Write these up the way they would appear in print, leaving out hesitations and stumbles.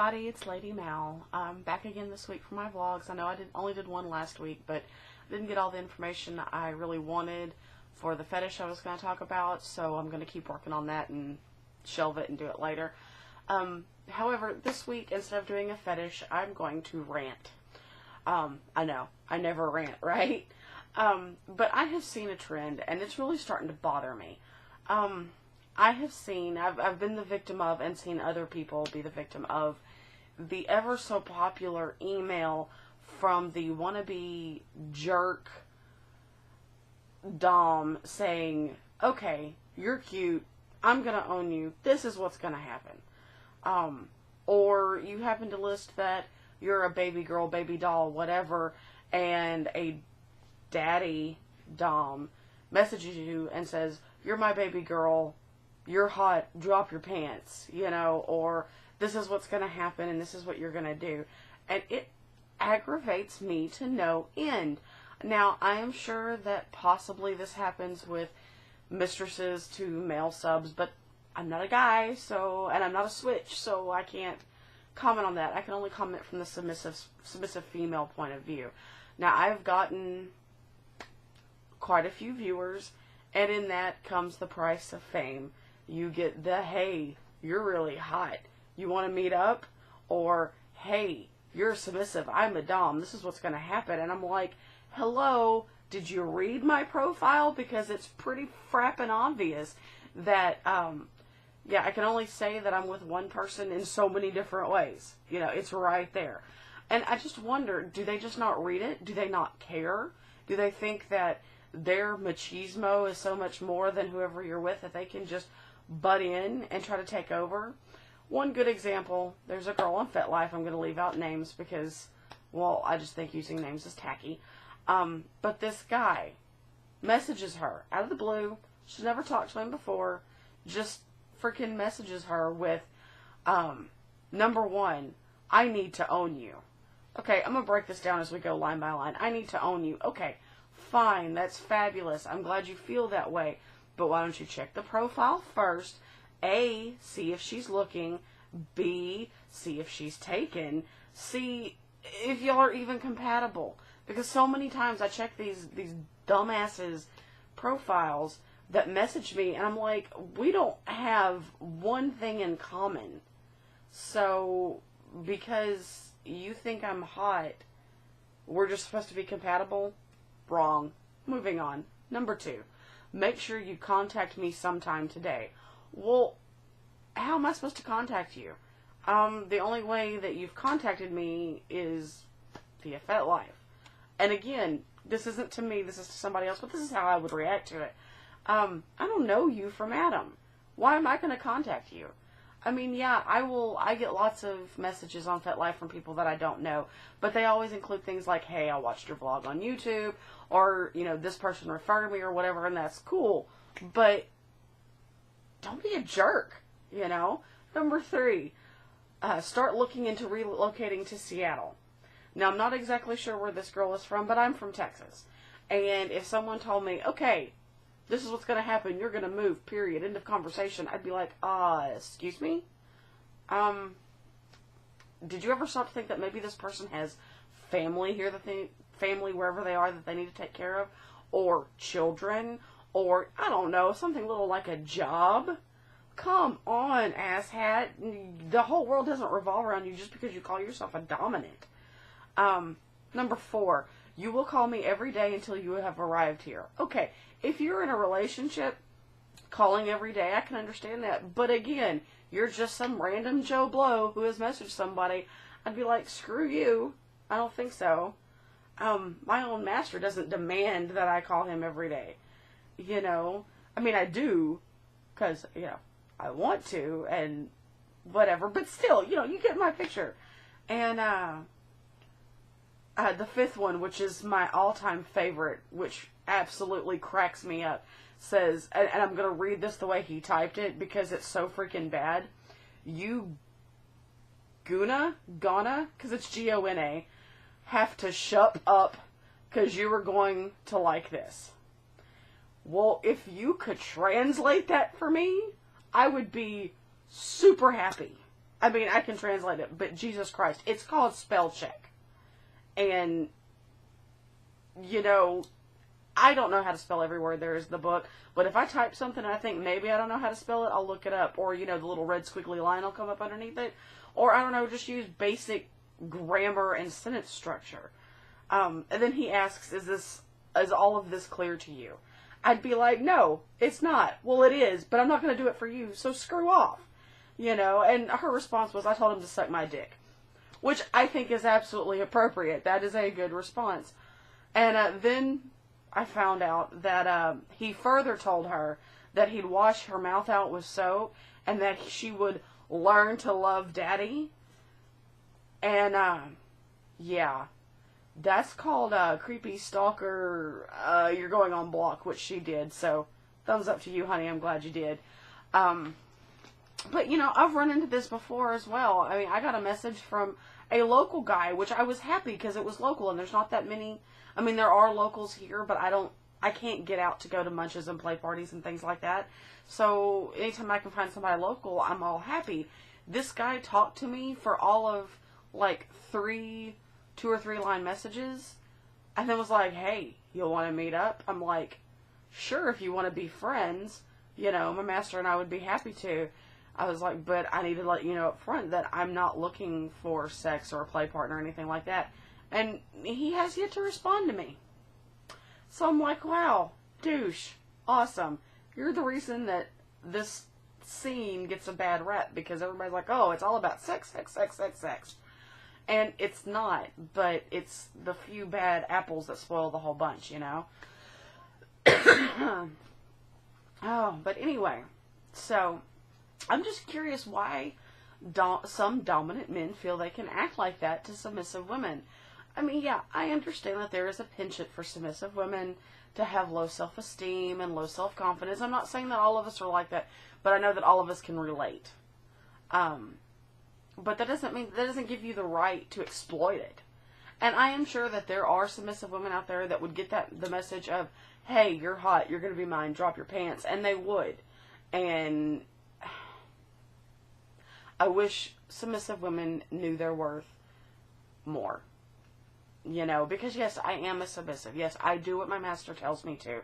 everybody, it's Lady Mal. I'm back again this week for my vlogs. I know I only did one last week, but didn't get all the information I really wanted for the fetish I was going to talk about, so I'm going to keep working on that and shelve it and do it later. However, this week, instead of doing a fetish, I'm going to rant. I know, I never rant, right? But I have seen a trend, and it's really starting to bother me. I've been the victim of, and seen other people be the victim of, the ever so popular email from the wannabe jerk dom saying, okay, you're cute, I'm gonna own you, this is what's gonna happen. Or you happen to list that you're a baby girl, baby doll, whatever, and a daddy dom messages you and says, you're my baby girl, you're hot, drop your pants, you know, or this is what's going to happen and this is what you're going to do. And it aggravates me to no end. Now, I am sure that possibly this happens with mistresses to male subs, but I'm not a guy, so, and I'm not a switch, so I can't comment on that. I can only comment from the submissive female point of view. Now, I've gotten quite a few viewers, and in that comes the price of fame. You get the, hey, you're really hot, you want to meet up? Or, hey, you're submissive, I'm a dom, this is what's going to happen. And I'm like, hello, did you read my profile? Because it's pretty frapping obvious that, yeah, I can only say that I'm with one person in so many different ways. You know, it's right there. And I just wonder, do they just not read it? Do they not care? Do they think that their machismo is so much more than whoever you're with that they can just butt in and try to take over? One good example, there's a girl on FetLife, I'm going to leave out names because, well, I just think using names is tacky. But this guy messages her out of the blue. She's never talked to him before. Just freaking messages her with, number one, I need to own you. Okay, I'm going to break this down as we go line by line. I need to own you. Okay, fine, that's fabulous. I'm glad you feel that way. But why don't you check the profile first? A, see if she's looking. B, see if she's taken. C, if y'all are even compatible. Because so many times I check these dumbasses' profiles that message me, and I'm like, we don't have one thing in common. So, because you think I'm hot, we're just supposed to be compatible? Wrong. Moving on. Number 2. Make sure you contact me sometime today. Well, how am I supposed to contact you? The only way that you've contacted me is via FetLife. And again, this isn't to me, this is to somebody else, but this is how I would react to it. I don't know you from Adam. Why am I going to contact you? I mean, yeah, I get lots of messages on FetLife from people that I don't know, but they always include things like, hey, I watched your vlog on YouTube, or, you know, this person referred me or whatever, and that's cool, but don't be a jerk, you know? Number 3, start looking into relocating to Seattle. Now, I'm not exactly sure where this girl is from, but I'm from Texas, and if someone told me, okay, this is what's going to happen, you're going to move, period, end of conversation, I'd be like, excuse me? Did you ever stop to think that maybe this person has family here, family wherever they are that they need to take care of? Or children? Or, I don't know, something little like a job? Come on, asshat. The whole world doesn't revolve around you just because you call yourself a dominant. Number 4. You will call me every day until you have arrived here. Okay, if you're in a relationship, calling every day, I can understand that. But again, you're just some random Joe Blow who has messaged somebody. I'd be like, screw you. I don't think so. My own master doesn't demand that I call him every day. You know? I mean, I do, because, you know, I want to, and whatever. But still, you know, you get my picture. And, the 5th one, which is my all-time favorite, which absolutely cracks me up, says, and I'm going to read this the way he typed it because it's so freaking bad. You gonna, because it's G-O-N-A, have to shut up because you are going to like this. Well, if you could translate that for me, I would be super happy. I mean, I can translate it, but Jesus Christ. It's called spell check. And, you know, I don't know how to spell every word there is in the book, but if I type something and I think maybe I don't know how to spell it, I'll look it up. Or, you know, the little red squiggly line will come up underneath it. Or, I don't know, just use basic grammar and sentence structure. And then he asks, is all of this clear to you? I'd be like, no, it's not. Well, it is, but I'm not going to do it for you, so screw off. You know, and her response was, I told him to suck my dick. Which I think is absolutely appropriate. That is a good response. And then I found out that he further told her that he'd wash her mouth out with soap and that she would learn to love daddy. And, yeah. That's called creepy stalker, you're going on block, which she did. So, thumbs up to you, honey. I'm glad you did. But, you know, I've run into this before as well. I mean, I got a message from a local guy, which I was happy because it was local and there's not that many. I mean, there are locals here, but I can't get out to go to munches and play parties and things like that. So, anytime I can find somebody local, I'm all happy. This guy talked to me for all of, like, 2 or 3 line messages, and then was like, hey, you'll want to meet up? I'm like, sure, if you want to be friends, you know, my master and I would be happy to. I was like, but I need to let you know up front that I'm not looking for sex or a play partner or anything like that. And he has yet to respond to me. So I'm like, wow, douche, awesome. You're the reason that this scene gets a bad rep, because everybody's like, oh, it's all about sex, sex, sex, sex, sex. And it's not, but it's the few bad apples that spoil the whole bunch, you know? Oh, but anyway, so I'm just curious why some dominant men feel they can act like that to submissive women. I mean, yeah, I understand that there is a penchant for submissive women to have low self-esteem and low self-confidence. I'm not saying that all of us are like that, but I know that all of us can relate. But that doesn't give you the right to exploit it. And I am sure that there are submissive women out there that would get the message of, hey, you're hot, you're going to be mine, drop your pants. And they would. And I wish submissive women knew their worth more. You know, because yes, I am a submissive. Yes, I do what my master tells me to.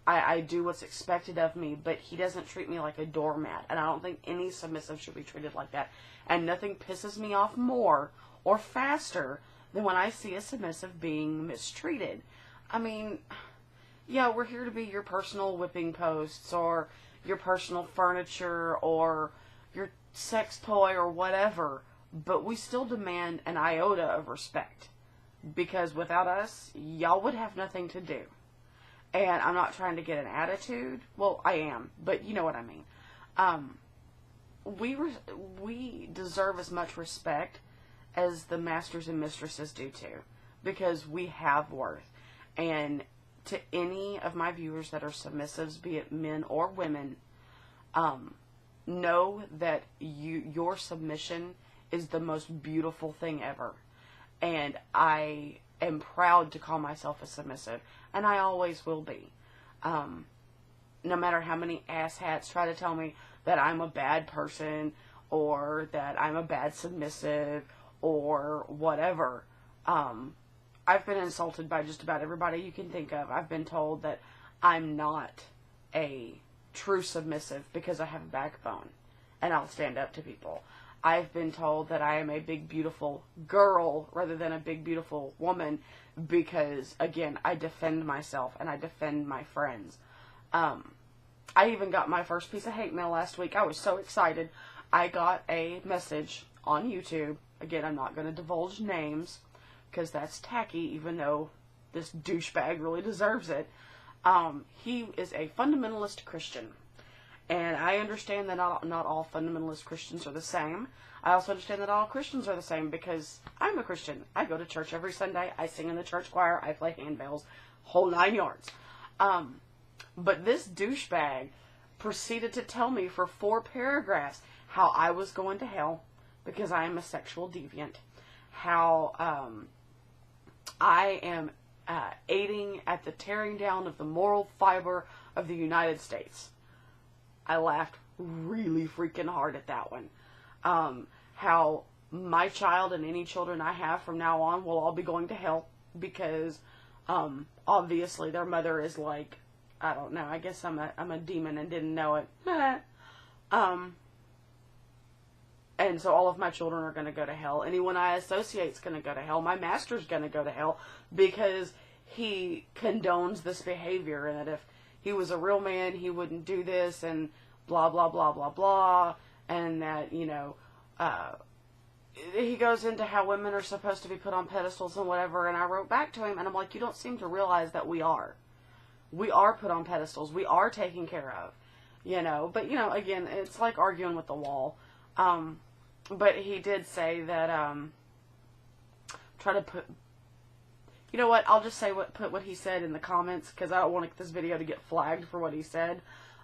I do what's expected of me, but he doesn't treat me like a doormat. And I don't think any submissive should be treated like that. And nothing pisses me off more or faster than when I see a submissive being mistreated. I mean, yeah, we're here to be your personal whipping posts or your personal furniture or your sex toy or whatever. But we still demand an iota of respect. Because without us, y'all would have nothing to do. And I'm not trying to get an attitude. Well, I am, but you know what I mean. We deserve as much respect as the masters and mistresses do too, because we have worth. And to any of my viewers that are submissives, be it men or women, know that your submission is the most beautiful thing ever. And I am proud to call myself a submissive, and I always will be. No matter how many asshats try to tell me that I'm a bad person, or that I'm a bad submissive, or whatever. I've been insulted by just about everybody you can think of. I've been told that I'm not a true submissive because I have a backbone, and I'll stand up to people. I've been told that I am a big, beautiful girl rather than a big, beautiful woman because, again, I defend myself and I defend my friends. I even got my first piece of hate mail last week. I was so excited. I got a message on YouTube. Again, I'm not going to divulge names because that's tacky, even though this douchebag really deserves it. He is a fundamentalist Christian. And I understand that not all fundamentalist Christians are the same. I also understand that all Christians are the same because I'm a Christian. I go to church every Sunday. I sing in the church choir. I play handbells. Whole 9 yards. But this douchebag proceeded to tell me for 4 paragraphs how I was going to hell because I am a sexual deviant. How I am aiding at the tearing down of the moral fiber of the United States. I laughed really freaking hard at that one. how my child and any children I have from now on will all be going to hell because, obviously their mother is like, I don't know, I guess I'm a demon and didn't know it. And so all of my children are going to go to hell. Anyone I associate's going to go to hell. My master's going to go to hell because he condones this behavior, and that if he was a real man, he wouldn't do this, and blah, blah, blah, blah, blah, and that, you know, he goes into how women are supposed to be put on pedestals and whatever, and I wrote back to him, and I'm like, you don't seem to realize that we are. We are put on pedestals. We are taken care of, you know, but, you know, again, it's like arguing with the wall. But he did say that, try to put, you know what, I'll just say put what he said in the comments, because I don't want this video to get flagged for what he said.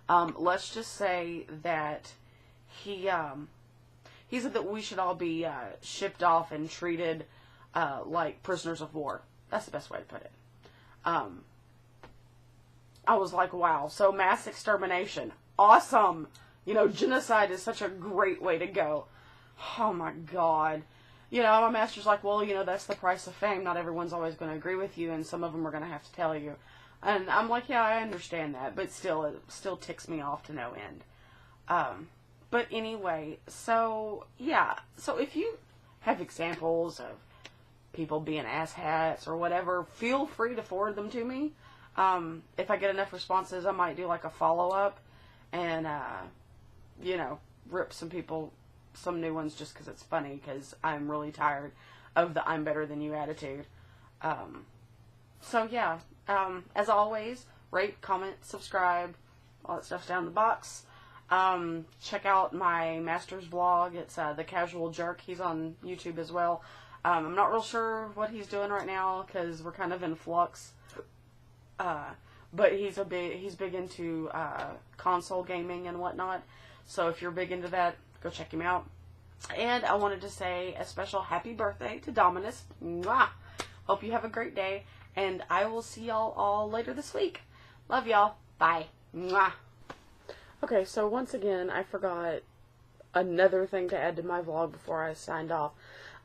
Let's just say that he said that we should all be, shipped off and treated, like prisoners of war. That's the best way to put it. I was like, wow, so mass extermination. Awesome. You know, genocide is such a great way to go. Oh my God. You know, my master's like, well, you know, that's the price of fame. Not everyone's always going to agree with you, and some of them are going to have to tell you. And I'm like, yeah, I understand that, but still, it still ticks me off to no end. But anyway, so, yeah. So if you have examples of people being asshats or whatever, feel free to forward them to me. If I get enough responses, I might do like a follow-up and, you know, rip some people, some new ones just because it's funny, because I'm really tired of the I'm better than you attitude. So yeah, as always, rate, comment, subscribe, all that stuff's down in the box. Check out my master's vlog. It's The Casual Jerk. He's on YouTube as well. I'm not real sure what he's doing right now because we're kind of in flux. But he's big into console gaming and whatnot. So if you're big into that, go check him out. And I wanted to say a special happy birthday to Dominus. Mwah! Hope you have a great day, and I will see y'all all later this week. Love y'all. Bye. Mwah! Okay, so once again, I forgot another thing to add to my vlog before I signed off.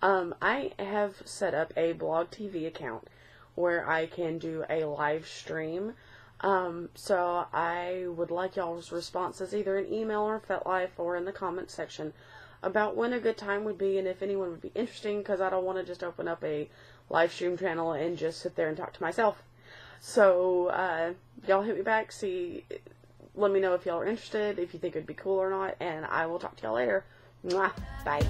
I have set up a blog TV account where I can do a live stream. So I would like y'all's responses either in email or FetLife or in the comment section about when a good time would be and if anyone would be interesting, because I don't want to just open up a live stream channel and just sit there and talk to myself. So, y'all hit me back, let me know if y'all are interested, if you think it'd be cool or not, and I will talk to y'all later. Mwah. Bye.